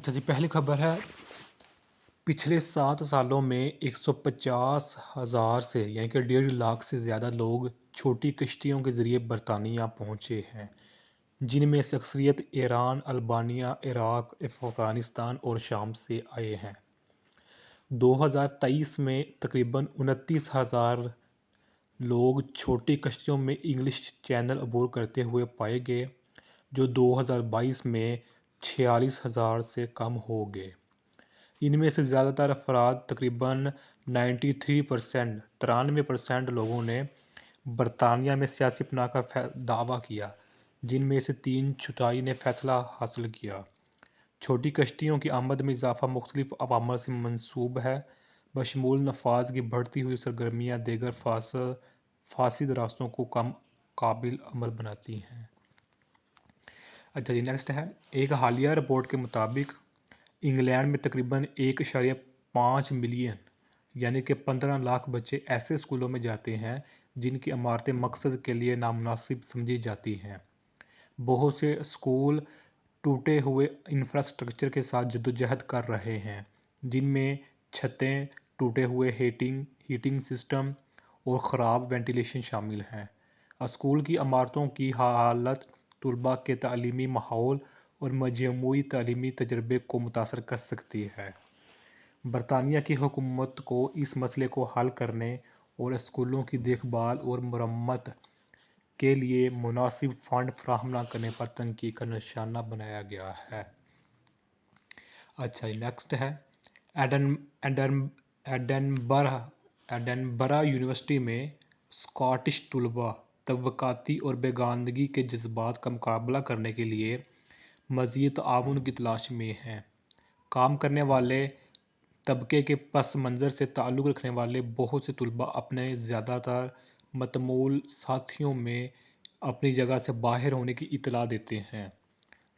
अच्छा जी, पहली खबर है। पिछले 7 सालों में 150,000 से यानी कि 1.5 लाख से ज़्यादा लोग छोटी कश्तियों के ज़रिए बरतानिया पहुँचे हैं, जिनमें से अक्सरियत ईरान, अल्बानिया, इराक, अफ़गानिस्तान और शाम से आए हैं। 2023 में तकरीबन 29,000 लोग छोटी कश्तियों में इंग्लिश चैनल अबूर करते हुए पाए गए, जो 2022 में 46,000 से कम हो गए। इनमें से ज़्यादातर अफराद तकरीबन 93% लोगों ने बरतानिया में सियासी पनाह का दावा किया, जिनमें से 3/4 ने फैसला हासिल किया। छोटी कश्तियों की आमद में इजाफा मुख्तलिफ अवामल से मंसूब है, बशमूल नफाज की बढ़ती हुई सरगर्मियाँ दीगर फासिद रास्तों को कम काबिल अमल बनाती हैं। अच्छा जी, नेक्स्ट है। एक हालिया रिपोर्ट के मुताबिक इंग्लैंड में तकरीबन 1.5 मिलियन यानी कि 15 लाख बच्चे ऐसे स्कूलों में जाते हैं जिनकी इमारतें मकसद के लिए नामुनासिब समझी जाती हैं। बहुत से स्कूल टूटे हुए इंफ्रास्ट्रक्चर के साथ जद्दोजहद कर रहे हैं, जिनमें छतें, टूटे हुए हीटिंग सिस्टम और ख़राब वेंटिलेशन शामिल हैं। स्कूल की इमारतों की हालत तलबा के तालीमी माहौल और मजमूई तालीमी तजर्बे को मुतासर कर सकती है। बरतानिया की हुकूमत को इस मसले को हल करने और स्कूलों की देखभाल और मरम्मत के लिए मुनासिब फ़ंड फराहम न करने पर तनकीद का निशाना बनाया गया है। अच्छा, नेक्स्ट है। एडनबरा यूनिवर्सिटी में स्कॉटिश तलबा तबक़ाती और बेगानगी के जज्बात का मुकाबला करने के लिए मज़ीद ताउन की तलाश में हैं। काम करने वाले तबके के पस मंज़र से ताल्लुक़ रखने वाले बहुत से तलबा अपने ज़्यादातर मतमूल साथियों में अपनी जगह से बाहर होने की इत्तला देते हैं।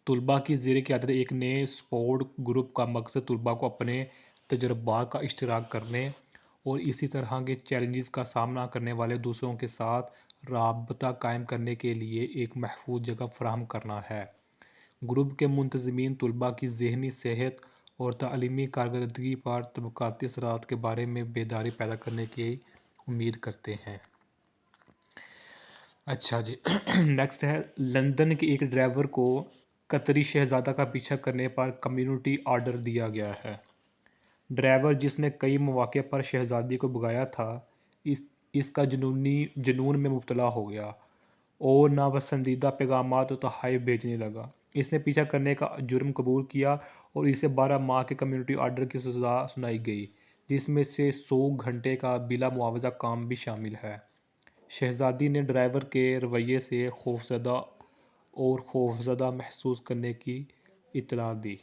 तलबा की ज़ेर क़यादत एक नए सपोर्ट ग्रुप का मकसद तलबा को अपने तजुर्बात का इश्तराक करने और इसी तरह के चैलेंजेस का सामना करने वाले दूसरों के साथ राबता कायम करने के लिए एक महफूज जगह फराहम करना है। ग्रुप के मुंतज़मीन तलबा की ज़हनी सेहत और तालीमी कारकर्दगी पर तबक़ाती असरात के बारे में बेदारी पैदा करने की उम्मीद करते हैं। अच्छा जी, नेक्स्ट है। लंदन के एक ड्राइवर को कतरी शहज़ादा का पीछा करने पर कम्युनिटी ऑर्डर दिया गया है। ड्राइवर, जिसने कई मौक़े पर शहज़ादी को भगाया था, इसका जुनून में मुब्तला हो गया और नापसंदीदा पैगामात और तोहफ़े भेजने लगा। इसने पीछा करने का जुर्म कबूल किया और इसे 12 माह के कम्युनिटी ऑर्डर की सज़ा सुनाई गई, जिसमें से 100 घंटे का बिला मुआवज़ा काम भी शामिल है। शहज़ादी ने ड्राइवर के रवैये से खौफज़दा महसूस करने की इत्तला दी।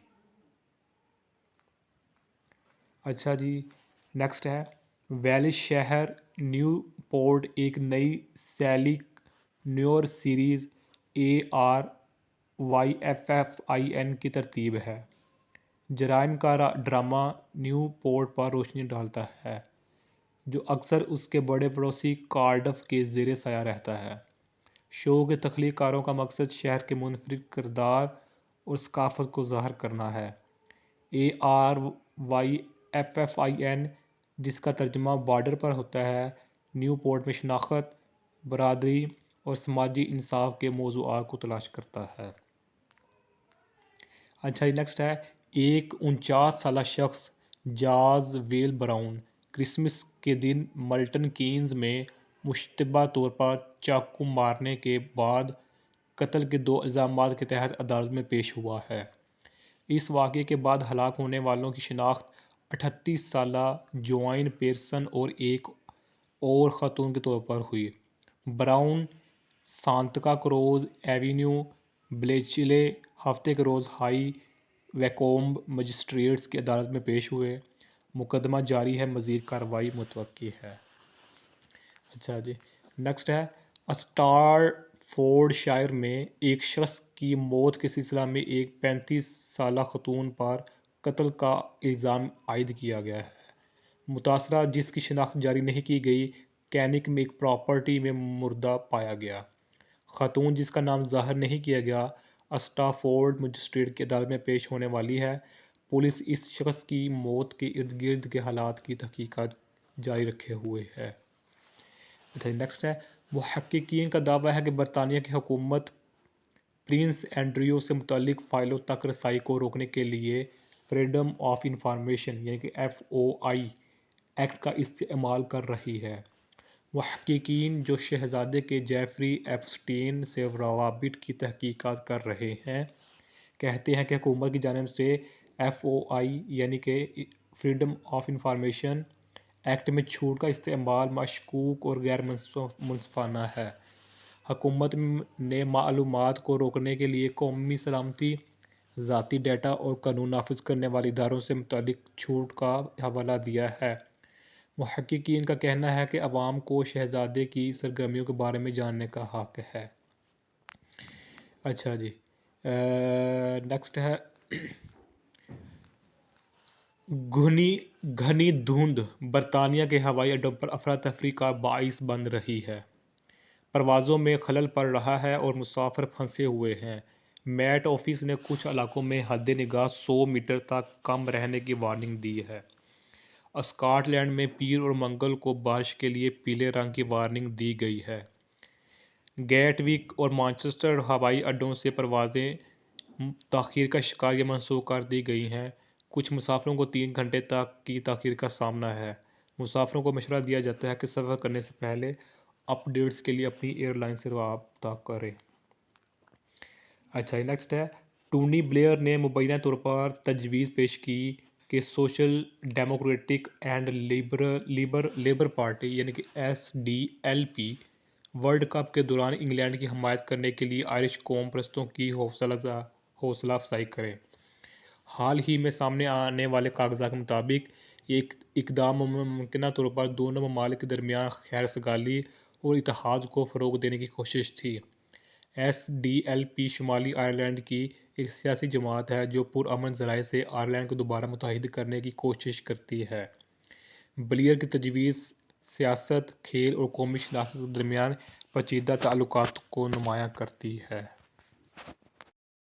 अच्छा जी, नेक्स्ट है। वेल्श शहर न्यूपोर्ट एक नई सैलिक न्यूर सीरीज़ ARYFFIN की तरतीब है। जराइम का ड्रामा न्यूपोर्ट पर रोशनी डालता है, जो अक्सर उसके बड़े पड़ोसी कार्डिफ के ज़ेर साया रहता है। शो के तख्लीक़कारों का मकसद शहर के मुनफरिद किरदार और सकाफ़त को ज़ाहिर करना है। ARYFFIN, जिसका तर्जुमा बॉर्डर पर होता है, न्यूपोर्ट में शनाख्त, बरादरी और समाजी इंसाफ के मौज़ूआत को तलाश करता है। अच्छा, नेक्स्ट है। एक 49 साला शख्स जॉर्ज वेल ब्राउन क्रिसमस के दिन मल्टन कीन्स में मुश्तबा तौर पर चाकू मारने के बाद कत्ल के 2 इल्ज़ामात के तहत अदालत में पेश हुआ है। इस वाक़ये के बाद हलाक होने वालों की शिनाख्त 38 साला जोआइन पेयरसन और एक और ख़ातून के तौर पर हुई। Brown Santa cruise Avenue, Bletchley, हफ्ते के रोज़ हाई वैकोम्ब मजिस्ट्रेट्स की अदालत में पेश हुए। मुकदमा जारी है, मज़ीद कार्रवाई मुतवक्की है। अच्छा जी, नेक्स्ट है। स्टारफोर्डशायर में एक शख्स की मौत के सिलसिला में एक 35 साला ख़ातून पर कत्ल का इल्ज़ाम आयद किया गया है। मुतासरा, जिसकी शिनाख्त जारी नहीं की गई, कैनिक में एक प्रॉपर्टी में मुर्दा पाया गया। ख़ातून, जिसका नाम ज़ाहिर नहीं किया गया, स्टाफोर्ड मजिस्ट्रेट की अदालत में पेश होने वाली है। پولیس اس شخص کی موت کے ارد گرد کے حالات کی تحقیقات جاری رکھے ہوئے ہے۔ نیکسٹ ہے، محققین کا دعویٰ ہے کہ برطانیہ کی حکومت پرنس اینڈریو سے متعلق فائلوں تک رسائی کو روکنے کے لیے freedom of information FOI act کا استعمال کر رہی ہے۔ محققین جو شہزادے کے جیفری ایپسٹین سے روابط کی تحقیقات کر رہے ہیں، کہتے ہیں کہ حکومت کی جانب سے FOI freedom of information act میں چھوٹ کا استعمال مشکوک اور غیر منصفانہ ہے۔ حکومت نے معلومات کو روکنے کے لیے قومی سلامتی، ذاتی ڈیٹا اور قانون نافذ کرنے والے اداروں سے متعلق چھوٹ کا حوالہ دیا ہے۔ محققین کا کہنا ہے کہ عوام کو شہزادے کی سرگرمیوں کے بارے میں جاننے کا حق ہے۔ اچھا جی، نیکسٹ ہے، گھنی دھند برطانیہ کے ہوائی اڈوں پر افراتفری کا باعث بن رہی ہے۔ پروازوں میں خلل پڑ رہا ہے اور مسافر پھنسے ہوئے ہیں۔ میٹ آفس نے کچھ علاقوں میں حد نگاہ 100 میٹر تک کم رہنے کی وارننگ دی ہے۔ اسکاٹ لینڈ میں پیر اور منگل کو بارش کے لیے پیلے رنگ کی وارننگ دی گئی ہے۔ گیٹ وک اور مانچسٹر ہوائی اڈوں سے پروازیں تاخیر کا شکار یا منسوخ کر دی گئی ہیں۔ کچھ مسافروں کو 3 گھنٹے تک کی تاخیر کا سامنا ہے۔ مسافروں کو مشورہ دیا جاتا ہے کہ سفر کرنے سے پہلے اپ ڈیٹس کے لیے اپنی ایئر لائن سے رابطہ کریں۔ اچھا، نیکسٹ ہے، ٹونی بلیئر نے مبینہ طور پر تجویز پیش کی کہ social democratic and labour party SDLP world cup کے دوران انگلینڈ کی حمایت کرنے کے لیے آئرش قوم پرستوں کی حوصلہ افزائی کرے۔ حال ہی میں سامنے آنے والے کاغذات کے مطابق یہ اقدام ممکنہ طور پر دونوں ممالک کے درمیان خیر سگالی اور اتحاد کو فروغ دینے کی کوشش تھی۔ SDLP شمالی آئرلینڈ کی ایک سیاسی جماعت ہے جو پرامن ذرائع سے آئرلینڈ کو دوبارہ متحد کرنے کی کوشش کرتی ہے۔ بلیئر کی تجویز سیاست، کھیل اور قومی شناخت کے درمیان پیچیدہ تعلقات کو نمایاں کرتی ہے۔